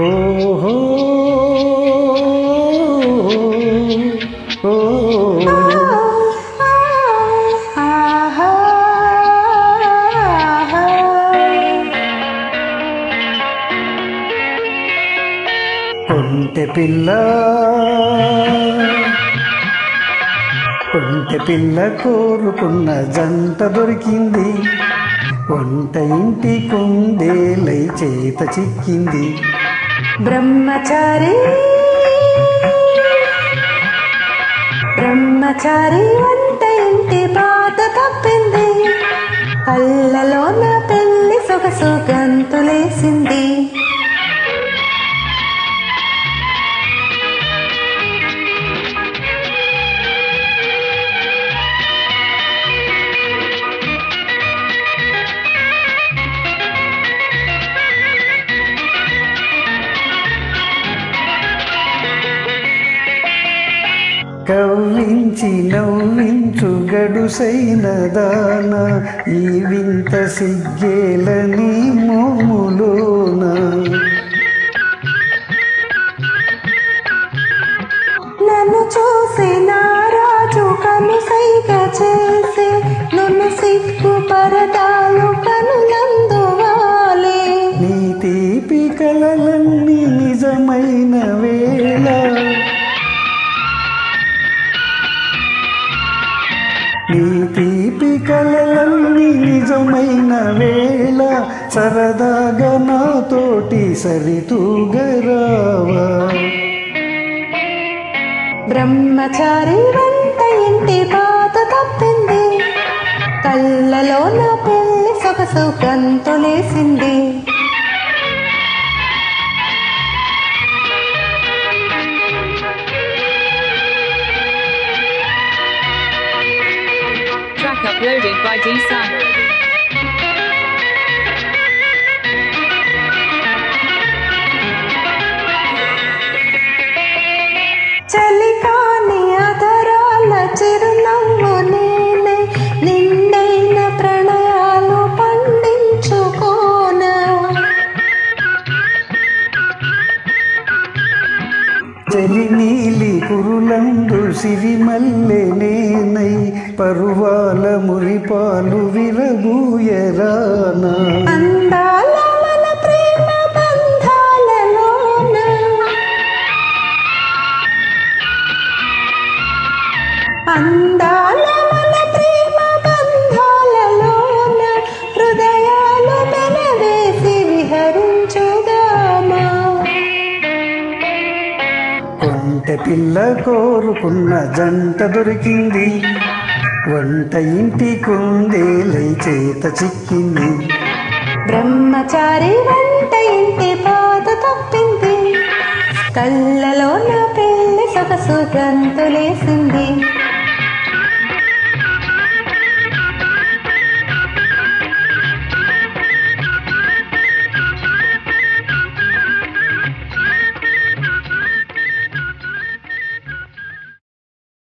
ఓహో కొంటె పిల్ల కోరుకున్న జంట దొరికింది. వంట ఇంటి కుందేలై చేత చిక్కింది. బ్రహ్మచారి వంట ఇంటి బాధ తప్పింది. కళ్ళలో నా పెళ్లి సొగసు గంతులేసింది. కవ్వించి నవ్వించు గడుసైన దాన, ఈ వింత సిగ్గేలని మోములోన. నన్ను చూసి నారాజు కనుసైగ చేసే, నన్ను సిగ్గు పరదాలు కనులందువాలే. నీ తీపి కలలన్నీ నిజమైన వేళ, నీ తీపి కలలన్నీ నిజమైన వేళ, సరదాగా నాతోటి సరితూగరావా. బ్రహ్మచారి వంట ఇంటి బాధ తప్పింది. కళ్ళలో నా పెళ్లి సొగసు గంతులేసింది. Uploaded by D-Sun. చలికాని అధరాల చిరునవ్వు నేనే, నిండైన ప్రణయాలు పండించుకోనా. చలి నీలి కురులందు సిరిమల్లె నేనై, పరువాల మురిపాలు విరబూయరానా. అందాల మన ప్రేమ బంధాలలోన, అందాల మన ప్రేమ బంధాలలోన, హృదయాలు మెలవేసి విహరించుదామా. కొంటె పిల్ల కోరుకున్న జంట దొరికింది. వంట ఇంటి కుందేలై చేత చిక్కింది. బ్రహ్మచారి వంట ఇంటి బాధ తప్పింది. కళ్ళలో నా పెళ్లి సొగసు గంతులేసింది.